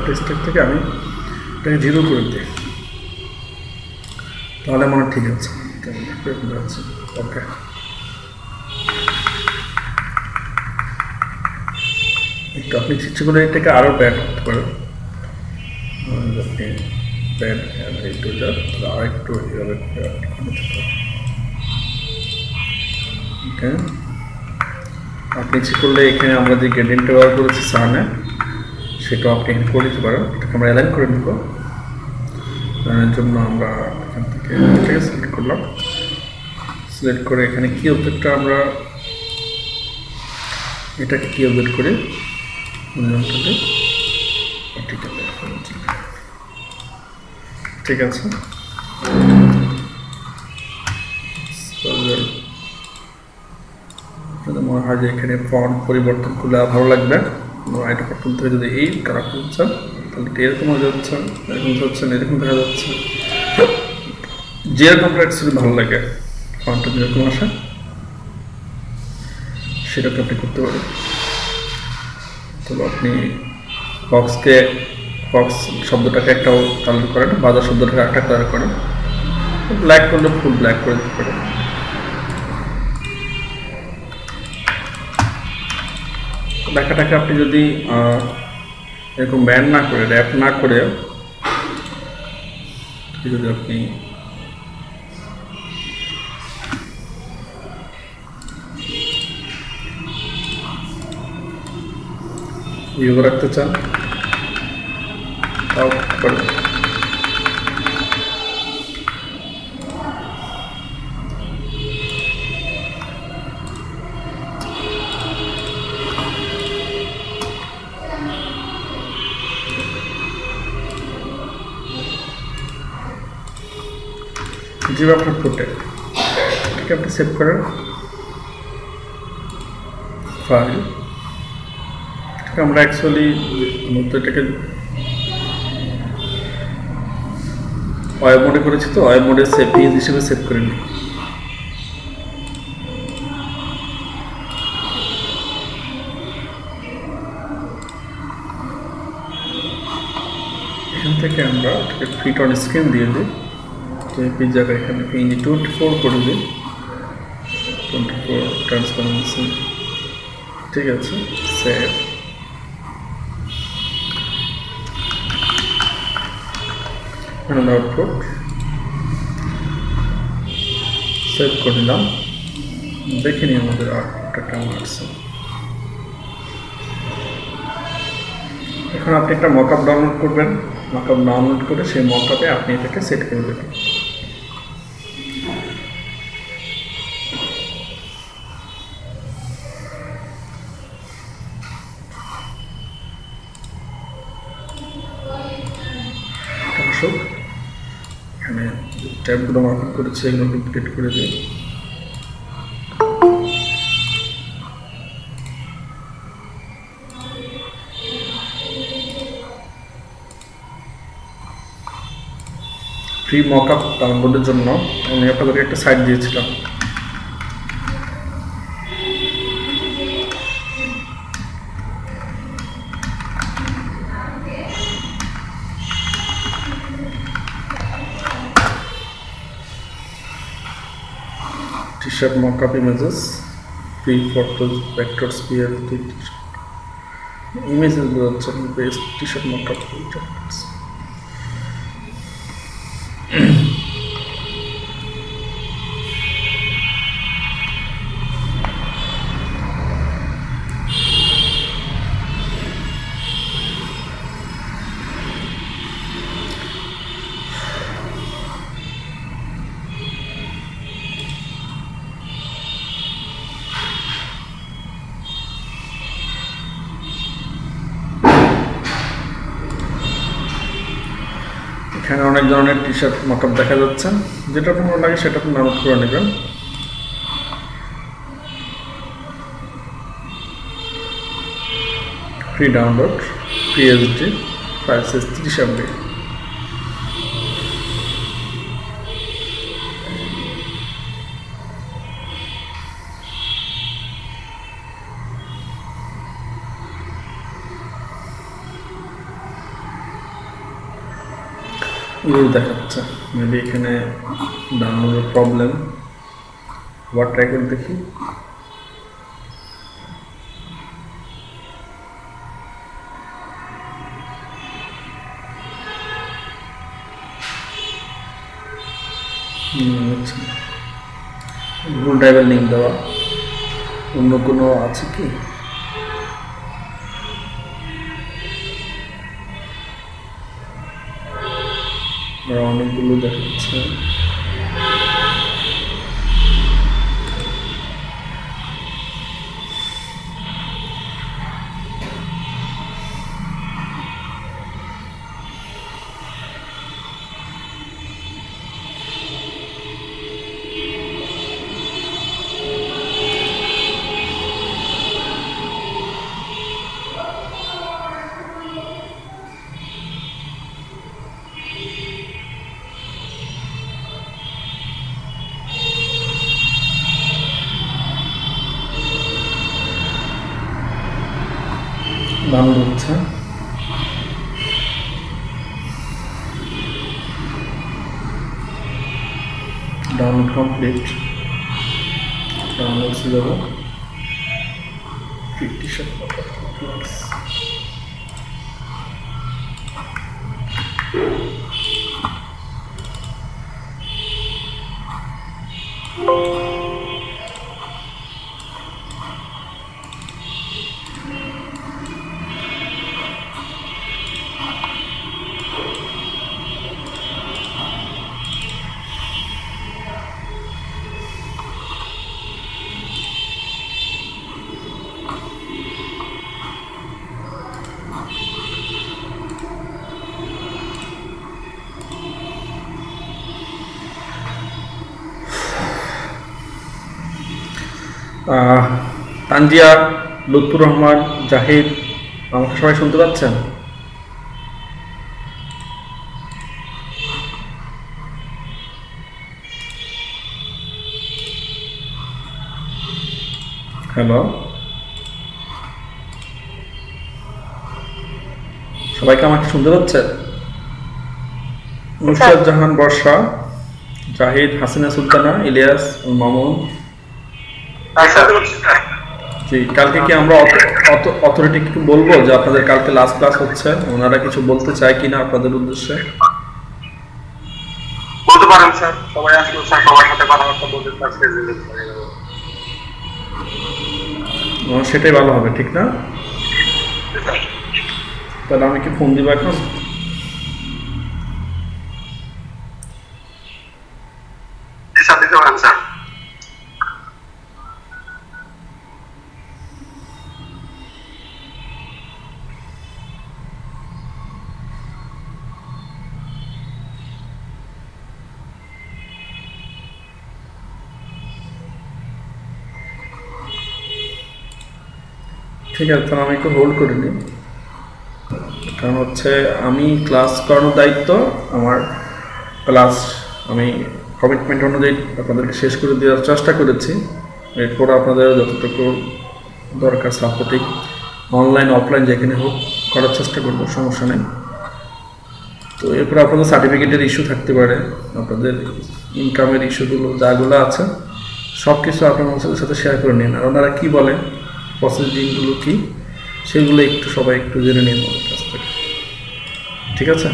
টেক্সট থেকে আমি এটাকে 0 করে দিই, তাহলে মনে ঠিক আছে। ওকে, একটু আপনি ইচ্ছে করে এটাকে আরো ব্যাড করতে পারেন। আপনি ব্যাড একটু আর একটু এভাবে ওকে। আপনি ইচ্ছে করলে এখানে আমরা যে গ্রেডিয়েন্ট ব্যবহার করেছি সানে, সেটাও আপনি এখানে করে দিতে পারেন। এটাকে আমরা অ্যালাইন করে নেব। এর জন্য আমরা এখান থেকে এটাকে সিলেক্ট করলাম। সিলেক্ট করে এখানে কি অবজেক্টটা আমরা এটাকে কি অবজেক্ট করে ঠিক আছে। মনে হয় যে এখানে ফন্ট পরিবর্তন করলে ভালো লাগবে। রাইট বাটন থেকে যদি এই কালার করছেন তাহলে এরকম হয়ে যাচ্ছে, এরকম দেখা যাচ্ছে। যেরকমটা অ্যাকচুয়ালি ভালো লাগে ফন্টটা যেরকম আসে সেটাকে আপনি করতে পারেন। তো আপনি বক্স শব্দটাকে একটা কালার করেন, বাজার শব্দটাকে একটা কালার করেন, ব্ল্যাক করলে ফুল ব্ল্যাক করে দিতে পারেন। লেখাটাকে আপনি যদি এরকম ব্যান্ড না করে, র্যাপ না করে যদি আপনি ইয়ে রাখতে চান তাও পারেন। যেভাবে আপনার ফোটে এটাকে আপনি সেভ করেন, ফাইল। আমরা অ্যাকচুয়ালি এটাকে ওয়েব মোডে করেছি, তো ওয়েব মোডে সেভ পেজ হিসেবে সেভ করে নিই। এখান থেকে আমরা এটাকে ফিট অন স্ক্রিন দিয়ে দিই, পিজ্জাটা এখানে পেজ 24 করে দিই, 24 ট্রান্সপারেন্সি, ঠিক আছে। সেভ, আউটপুট সেভ করে দিলাম। দেখে নিই আমাদের আউটপুটটা কেমন আসছে। এখন আপনি একটা মকআপ ডাউনলোড করবেন, মকআপ ডাউনলোড করে সেই মকআপে আপনি এটাকে সেট করে দেবেন। এখানে ট্যাবগুলো মার্ক করেছে, এগুলো ডুপ্লিকেট করে দিই। ফ্রি মকআপ ডাউনলোডের জন্য আমি আপনাদেরকে একটা সাইট দিয়েছিলাম, T-shirt mockup images, free photos, vectors, PLT images based T-shirt mockup. এখানে অনেক ধরনের টি-শার্ট মকআপ দেখা যাচ্ছে, যেটা আপনার লাগে সেটা আপনি ডাউনলোড করে নেবেন। Free download, PSD file size 30 MB। দেখাচ্ছে মেবি এখানে ডাউনলোডের প্রবলেম। আবার ট্রাই করে দেখি। গুগল ড্রাইভের লিঙ্ক দেওয়া, অন্য কোনো আছে কি? অনেকগুলো দেখাচ্ছে। Download complete. ডাউনলোডসে যাব, টি-শার্ট তানজিয়া, লুৎফুর রহমান, জাহিদ, আমাকে সবাই শুনতে পাচ্ছেন? হ্যালো, সবাইকে আমাকে শুনতে পাচ্ছেন? নুসরাত জাহান বর্ষা, জাহিদ, হাসিনা সুলতানা, ইলিয়াস, মামুন। জি, কালকে কি আমরা অথরিটি কিছু বলবো যে আপনাদের কালকে লাস্ট ক্লাস হচ্ছে? ওনারা কিছু বলতে চায় কিনা আপনাদের উদ্দেশ্যে? বলতে পারেন স্যার, সবাই আসলে স্যার সবার সাথে কথাবার্তা বলতে চাচ্ছে। সেটাই ভালো হবে, ঠিক না? তাহলে আমি কি ফোন দিব এখন? দিতে পারেন স্যার। ঠিক আছে, তাহলে আমি একটু হোল্ড করে নিই, কারণ হচ্ছে আমি ক্লাস করানোর দায়িত্ব আমার। ক্লাস আমি কমিটমেন্ট অনুযায়ী আপনাদেরকে শেষ করে দেওয়ার চেষ্টা করেছি। এরপর আপনাদের যতটুকু দরকার সাপোর্টিং অনলাইন অফলাইন যেখানে হোক করার চেষ্টা করবো, সমস্যা নেই। তো এরপর আপনাদের সার্টিফিকেটের ইস্যু থাকতে পারে, আপনাদের ইনকামের ইস্যুগুলো যাগুলো আছে সব কিছু আপনার সাথে শেয়ার করে নিন। আর ওনারা কী বলেন, প্রসিডিংগুলো কী, সেগুলো একটু সবাই একটু জেনে নিন ওদের কাছ থেকে, ঠিক আছে?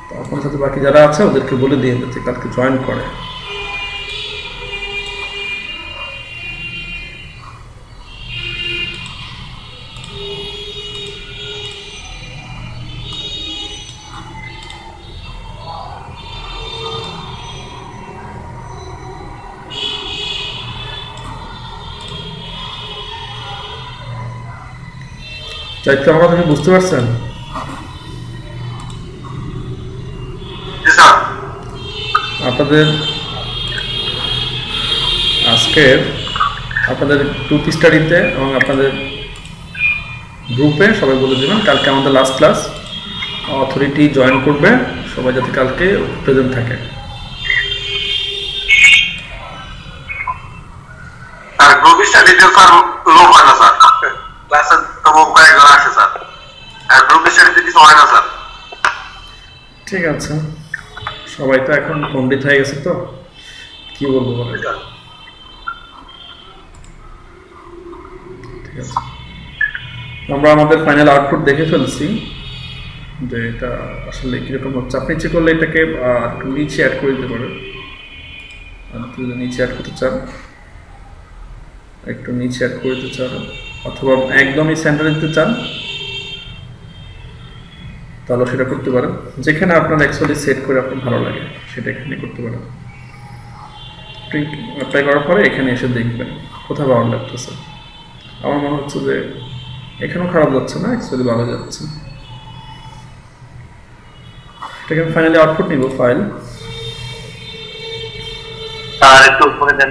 তো আপনার সাথে বাকি যারা আছে ওদেরকে বলে দিয়ে যাচ্ছে কালকে জয়েন করে। চাইতে আমার কথা বুঝতে পারছেন? আপনাদের আজকের আপনাদের গ্রুপ স্টাডিতে এবং আপনাদের গ্রুপে সবাই বলে দেবেন কালকে আমাদের লাস্ট ক্লাস, অথরিটি জয়েন করবে, সবাই যাতে কালকে প্রেজেন্ট থাকে। আর গ্রুপ স্টাডিতে স্যার লোক হয় না স্যার, ক্লাসে তো কয়েকজন আসে স্যার, আর গ্রুপ স্টাডিতে কিছু হয় না স্যার। ঠিক আছে, সবাই তো এখন পণ্ডিত হয়ে গেছে, তো কি বলবো বলে। ঠিক আছে, আমরা আমাদের ফাইনাল আউটপুট দেখে ফেলছি যে এটা আসলে কীরকম হচ্ছে। আপনি ইচ্ছে করলে এটাকে একটু নিচে অ্যাড করে দিতে পারেন, নিচে অ্যাড করতে চান একটু নিচে অ্যাড করে দিতে চান, অথবা একদমই সেন্টারে দিতে চান তাহলে সেটা করতে পারেন। যেখানে আপনার অ্যাকচুয়ালি সেট করে আপনার ভালো লাগে সেটা এখানে করতে পারেন। অ্যাপ্লাই করার পরে এখানে এসে দেখবেন কোথাও ভালো লাগতেছে। আমার মনে হচ্ছে যে এখানেও খারাপ যাচ্ছে না, অ্যাকচুয়ালি ভালো যাচ্ছে। এটাকে আমি ফাইনালি আউটপুট নিব, ফাইল আর একটু উপরে দেন,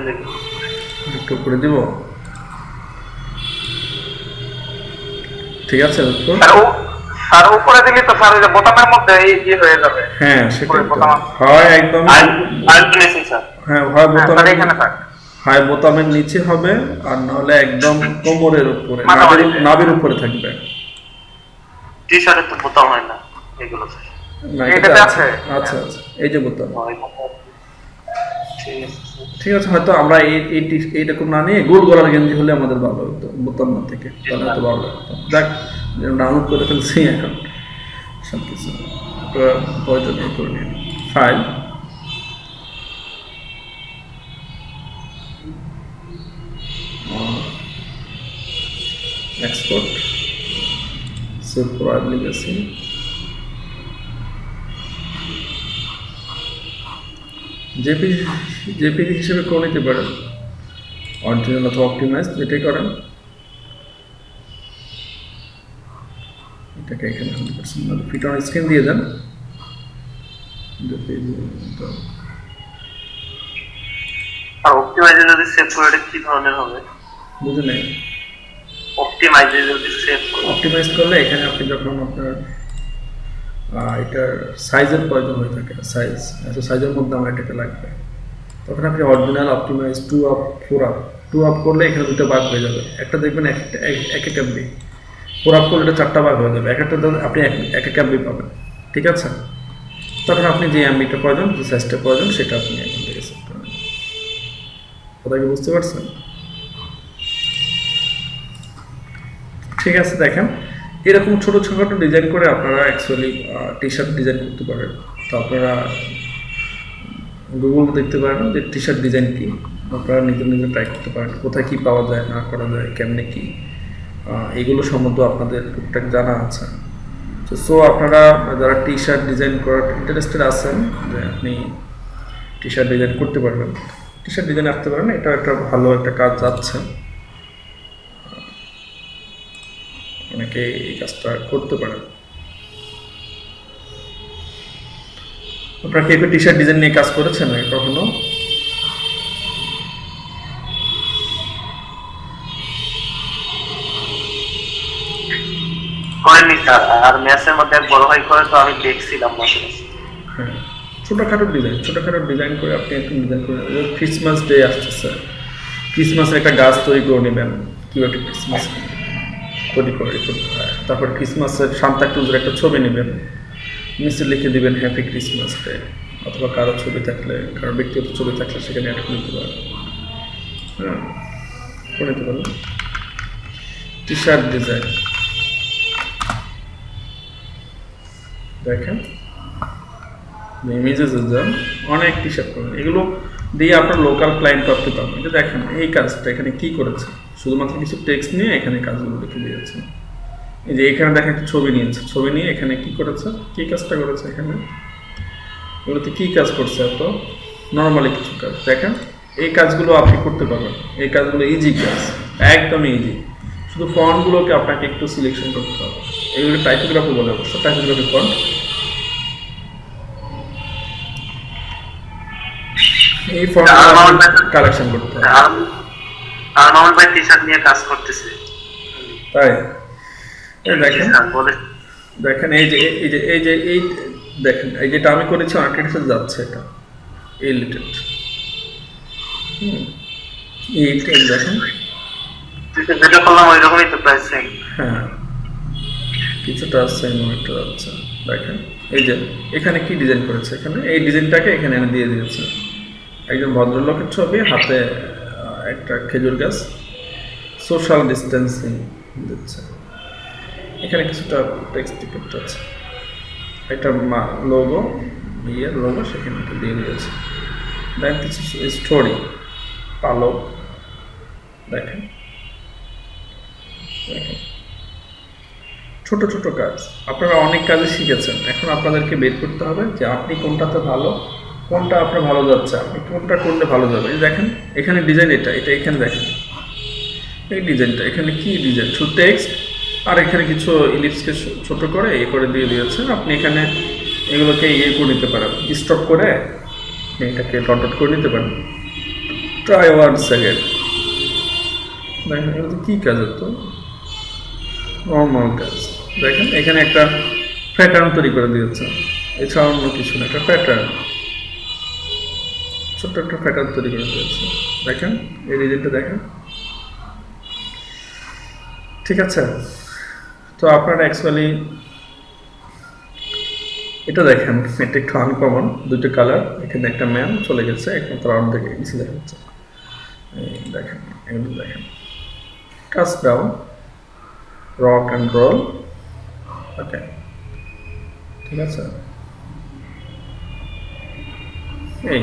একটু উপরে দিব, ঠিক আছে? আর উপরে দিলে তো স্যার এই বোতামের মধ্যে এই যে হয়ে যাবে। হ্যাঁ, সেটাই হয় একদম। হ্যাঁ, হয় বোতামের এখানে থাক, হয় বোতামের নিচে হবে, আর নাহলে একদম কোমরের উপরে, নাভির উপরে থাকবে। টি-শার্টে তো বোতাম হয় না এগুলো। না, এটা আছে। আচ্ছা আচ্ছা, এই যে বোতাম, ঠিক আছে, হয়তো আমরা এইরকম না নিয়ে গোল গলার গেঞ্জি হলে আমাদের ভালো হতো বোতাম না থেকে, তাহলে হয়তো ভালো লাগতো। যাক, ডাউনলোড করে ফেলছি এখন সব কিছু, প্রয়োজন করে নিন file, export, save for application, JPG হিসেবে করে নিতে পারেন, অরিজিনাল অথবা অপটিমাইজ যেটাই করেন। এটাকে এখানে 100% ফিট অন স্ক্রিন দিয়ে দেন। আর অপটিমাইজে যদি সেভ করে এটা কি ধরনের হবে বুঝে নেই। অপটিমাইজে যদি সেভ অপটিমাইজ করলে এখানে আপনি যখন আপনার এটার সাইজের প্রয়োজন হয়ে থাকে, সাইজের মধ্যে আমার এটাকে লাগবে, তখন আপনি original, optimise, 2 up, 4 up, 2 up করলে এখানে দুটো ভাগ হয়ে যাবে, একটা দেখবেন এক এমবি, 4 আপ করলে এটা 4টা ভাগ হয়ে যাবে, একটা আপনি এক এমবি পাবেন। ঠিক আছে, তখন আপনি যে এমবিটা প্রয়োজন, যে সাইজটা প্রয়োজন সেটা আপনি এখান থেকে সেট করবেন। কথা কি বুঝতে পারছেন? ঠিক আছে, দেখেন এরকম ছোট ছোট ডিজাইন করে আপনারা অ্যাকচুয়ালি টি শার্ট ডিজাইন করতে পারেন। তো আপনারা গুগল দেখতে পারেন যে টি শার্ট ডিজাইন কি, আপনারা নিজে ট্রাই করতে পারেন, কোথায় কি পাওয়া যায় না করা যায়, কেমনে কি, এগুলো সম্বন্ধে আপনাদের টুকটাক জানা আছে। সো আপনারা যারা টি শার্ট ডিজাইন করার ইন্টারেস্টেড আছেন, যে আপনি টি শার্ট ডিজাইন করতে পারবেন, টি শার্ট ডিজাইন আসতে পারেন, এটা একটা ভালো একটা কাজ যাচ্ছে, অনেকে এই কাজটা করতে পারেন। আপনারা কি টি শার্ট ডিজাইন নিয়ে কাজ করেছেন না কখনো? করেননি স্যার, আর ম্যাচের মধ্যে এক বড় ভাই করে, তো আমি দেখছিলাম মাসে। হ্যাঁ, ছোটখাটো ডিজাইন করে আপনি একটু ডিজাইন করে, ক্রিসমাস ডে আসতেছে, ক্রিসমাসের একটা গাছ তৈরি করে নেবেন, কীভাবে ক্রিসমাস তৈরি করে, তারপর ক্রিসমাসের সান্তা ক্লজের একটা ছবি নেবেন, নিচে লিখে দিবেন হ্যাপি ক্রিসমাস ডে, অথবা কারো ছবি থাকলে, কারো ব্যক্তিগত ছবি থাকলে সেখানে অ্যাড করে নিতে পারেন। হ্যাঁ, করে নিতে পারেন। টি শার্ট ডিজাইন দেখেন, ইমেজেস যান, অনেক টি শার্ট করবেন, এগুলো দিয়ে আপনার লোকাল ক্লায়েন্ট করতে পারবেন। যে দেখেন এই কাজটা এখানে কি করেছে, শুধুমাত্র কিছু টেক্সট নিয়ে এখানে কাজগুলো লিখে দিয়েছে। এই যে এখানে দেখেন একটা ছবি নিয়েছে, ছবি নিয়ে এখানে কি করেছে, কি কাজটা করেছে, এখানে এগুলোতে কি কাজ করছে, এত নর্মালি কিছু কাজ দেখেন, এই কাজগুলো আপনি করতে পারবেন। এই কাজগুলো ইজি কাজ, একদমই ইজি, শুধু ফন্টগুলোকে আপনাকে একটু সিলেকশন করতে হবে। এগুলো টাইপোগ্রাফি বলে, অবশ্য টাইপোগ্রাফি ফন্ট। এই ফন্ট কালেকশন করতে হবে। আর মামুন ভাই টি শার্ট নিয়ে কাজ করতেছে, তাই দেখেন, দেখেন এই যে দেখেন এই যেটা আমি করেছি অনেকটা কিছু যাচ্ছে, এটা এই লিটেড এইটা দেখেন, যেটা করলাম ওই রকমই তো প্রাইস সেম। হ্যাঁ, কিছুটা সেম একটা যাচ্ছে। দেখেন এই যে এখানে কি ডিজাইন করেছে, এখানে এই ডিজাইনটাকে এখানে এনে দিয়ে দিয়েছে, একজন ভদ্রলোকের ছবি, হাতে একটা খেজুর গাছ, সোশ্যাল ডিস্টেন্সিং দিচ্ছে, এখানে কিছুটা টেক্সট করতে আছে, একটা লোগো, ইয়ের লোগো সেখানে দিয়ে দিয়েছে। দেখেন কিছু স্টোরি, পালক, দেখেন দেখেন ছোট ছোট কাজ। আপনারা অনেক কাজে শিখেছেন, এখন আপনাদেরকে বের করতে হবে যে আপনি কোনটাতে ভালো, কোনটা আপনার ভালো যাচ্ছে, আপনি কোনটা করলে ভালো যাবে। দেখেন এখানে ডিজাইন, এটা এখানে দেখেন এই ডিজাইনটা, এখানে কি ডিজাইন, শুধু টেক্সট, আর এখানে কিছু ইলিপসকে ছোট করে করে দিয়ে দিয়েছেন। আপনি এখানে এগুলোকে করে নিতে পারেন, স্টপ করে এটাকে ডট করে নিতে পারেন। ট্রাই 1 সেকেন্ড, দেখেন এগুলো কি কাজ হতো, নর্মাল কাজ। দেখেন এখানে একটা প্যাটার্ন তৈরি করে দিয়েছে, এছাড়া অন্য কিছু না, একটা প্যাটার্ন, ছোট্ট একটা প্যাটার্ন তৈরি করে দিয়েছে। দেখেন এই ডিজাইনটা দেখেন, ঠিক আছে। তো আপনারা অ্যাকচুয়ালি এটা দেখেন, এটা একটু আনকমন, দুটো কালার, এখানে একটা ম্যান চলে গেছে, একমাত্র রাউন্ড থেকে নিচে দেখা যাচ্ছে। দেখেন এগুলো দেখেন, touch down, rock and roll. Okay, ঠিক আছে, এই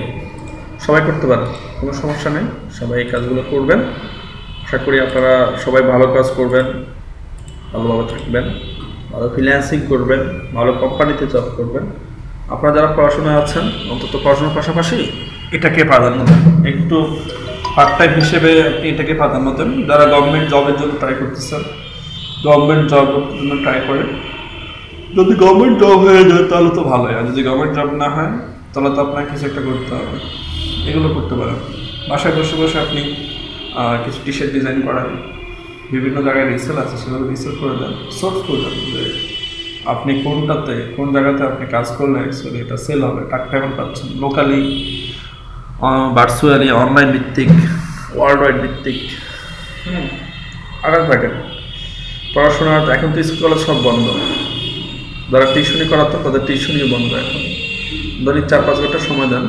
সবাই করতে পারেন, কোনো সমস্যা নেই, সবাই এই কাজগুলো করবেন। আশা করি আপনারা সবাই ভালো কাজ করবেন, ভালোভাবে থাকবেন, ভালো ফ্রিল্যান্সিং করবেন, ভালো কোম্পানিতে জব করবেন। আপনারা যারা পড়াশোনায় আছেন অন্তত পড়াশোনার পাশাপাশি এটাকে প্রাধান্য দেন, একটু পার্ট টাইম হিসেবে আপনি এটাকে প্রাধান্য দেন। যারা গভর্নমেন্ট জবের জন্য ট্রাই করতেছেন, গভর্নমেন্ট জবের জন্য ট্রাই করেন। যদি গভর্নমেন্ট জব হয়ে যায় তাহলে তো ভালোই, আর যদি গভর্নমেন্ট জব না হয় তাহলে তো আপনাকে কিছু একটা করতে হবে। এগুলো করতে পারেন, বাসায় বসে বসে আপনি কিছু টি শার্ট ডিজাইন করেন, বিভিন্ন জায়গায় রিসেল আছে সেগুলো রিসেল করে দেন, সোর্স করে দেন যে আপনি কোনটাতে কোন জায়গাতে আপনি কাজ করলে অ্যাকচুয়ালি এটা সেল হবে, টাকা পেমেন্ট পাচ্ছেন, লোকালি, ভার্চুয়ালি, অনলাইন ভিত্তিক, ওয়ার্ল্ড ওয়াইড ভিত্তিক। আগাম থাকেন পড়াশোনার, এখন তো স্কুল কলেজ সব বন্ধ, যারা টিউশনি করাতো তাদের টিউশনিও বন্ধ। এখন ধরেন 4-5 ঘন্টা সময় দেন,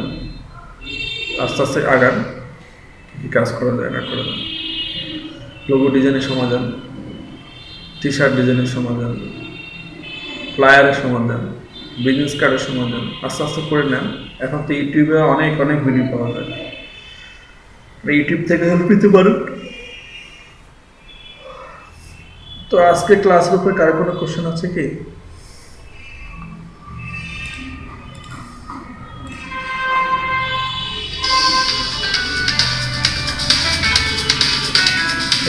আস্তে আস্তে আগান, কী কাজ করা যায় না করে দেন, লোগো ডিজাইনের সময় দেন, টি শার্ট ডিজাইনের সময় দেন, ফ্লায়ারের সময় দেন, বিজনেস কার্ডের সময় দেন, আস্তে আস্তে করে নেন। এখন তো ইউটিউবে অনেক অনেক ভিডিও পাওয়া যায়, ইউটিউব থেকে হেল্প নিতে পারেন। তো আজকে ক্লাসের উপরে কারো কোনো কোশ্চেন আছে কি?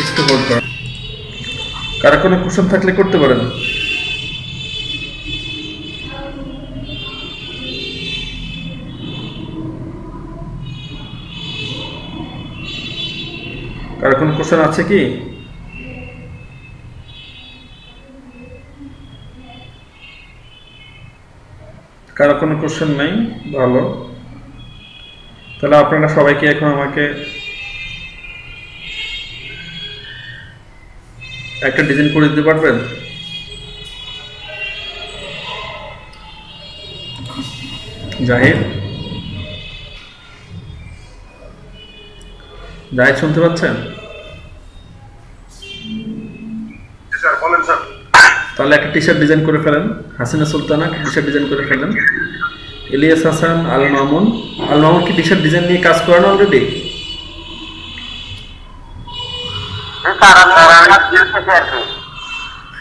একটু হোল্ড করেন, কারো কোনো কোশ্চেন থাকলে করতে পারেন। কারো কোনো কোশ্চেন আছে কি? কারো কোনো কোশ্চেন নাই? ভালো, তাহলে আপনারা সবাইকে এখন আমাকে একটা ডিজাইন করে দিতে পারবেন? জাহিদ, জাহিদ শুনতে পাচ্ছেন? তাহলে একটা টি শার্ট ডিজাইন করে ফেলেন। হাসিনা সুলতানা একটা টি শার্ট ডিজাইন করে ফেলেন। ইলিয়াস হাসান, আল মামুন কি টি শার্ট ডিজাইন নিয়ে কাজ করেন অলরেডি?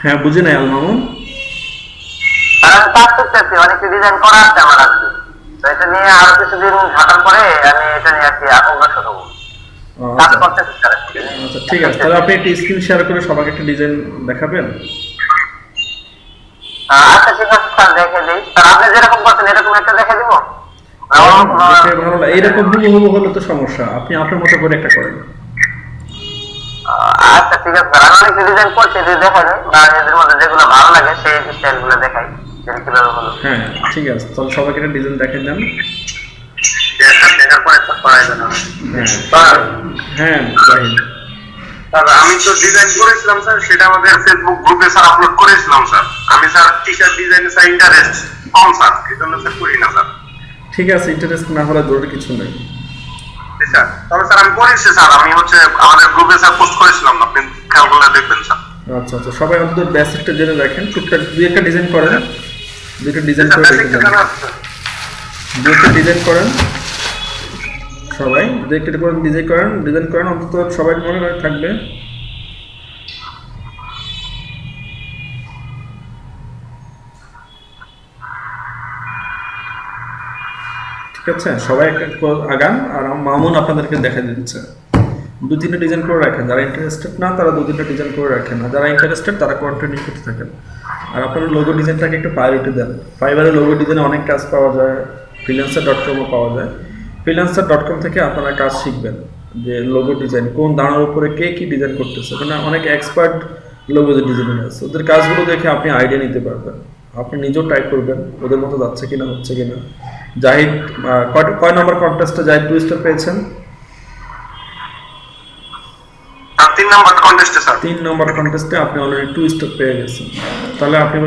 হ্যাঁ, বুঝি নাই আল মামুন। ডিজাইন করা আছে আমার, এটা নিয়ে আরো কিছুদিন ঘাটার পরে আমি এটা নিয়ে অগ্রসর হবো। আচ্ছা ঠিক আছে, তাহলে আপনি একটা স্ক্রিন শেয়ার করে সবাইকে একটা ডিজাইন দেখাবেন। আচ্ছা ঠিক আছে স্যার, দেখে দিই। স্যার আপনি যেরকম করছেন এরকম একটা দেখে দিব। ভালো লাগে, এইরকম হুবহু হলে তো সমস্যা, আপনি আপনার মতো করে একটা করেন। আচ্ছা ঠিক আছে স্যার, আমি অনেক ডিজাইন করছি, দেখা যায় বা এদের মধ্যে যেগুলো ভালো লাগে সেই স্টাইলগুলো দেখাই কিভাবে হলো। হ্যাঁ ঠিক আছে, তাহলে সবাইকে একটা ডিজাইন দেখে দেন। হ্যাঁ জাহিদ, আমি তো ডিজাইন করেছিলাম স্যার, সেটা আমাদের ফেসবুক গ্রুপে স্যার আপলোড করেছিলাম স্যার। আমি স্যার টি শার্ট ডিজাইনে স্যার ইন্টারেস্ট কম স্যার, এই জন্য স্যার করি না স্যার। ঠিক আছে, ইন্টারেস্ট না হলে জরুরি কিছু নেই স্যার। তবে স্যার আমি করেছি স্যার, আমি হচ্ছে আমাদের গ্রুপে স্যার পোস্ট করেছিলাম, আপনি খেয়াল করলে দেখবেন স্যার। আচ্ছা আচ্ছা, সবাই অন্তত বেসিকটা জেনে রাখেন, টুকটাক দুই একটা ডিজাইন করেন, দুইটা ডিজাইন করে রেখে দেন, দুইটা ডিজাইন করেন, সবাই দুইটা করে ডিজাইন করেন অন্তত সবাই মনে থাকবে। ঠিক আছে, সবাই একটা আগান, আর মামুন আপনাদেরকে দেখা দিচ্ছে। 2-3টা ডিজাইন করে রাখেন, যারা ইন্টারেস্টেড না তারা 2-3টা ডিজাইন করে রাখেন, আর যারা ইন্টারেস্টেড তারা কন্টিনিউ করতে থাকেন। আর আপনারা লোগো ডিজাইনটাকে একটু প্রায়োরিটি দেন। ফাইবারের লোগো ডিজাইনে অনেক কাজ পাওয়া যায়, freelancer.com-ও পাওয়া যায়। freelancer.com থেকে আপনারা কাজ শিখবেন যে লোগো ডিজাইন কোন দানার উপরে কে কী ডিজাইন করতেছে, ওখানে অনেক এক্সপার্ট লোগো ডিজাইনার আছে, ওদের কাজগুলো দেখে আপনি আইডিয়া নিতে পারবেন, আপনি নিজেও ট্রাই করবেন ওদের মতো যাচ্ছে কিনা, হচ্ছে কিনা। জাহিদ কয় নম্বর কন্টেস্টে জাহিদ 2 স্টার পেয়েছেন? 3 নম্বর কন্টেস্টে স্যার। 3 নম্বর কন্টেস্টে আপনি অলরেডি 2 স্টার পেয়ে গেছেন, তাহলে আপনি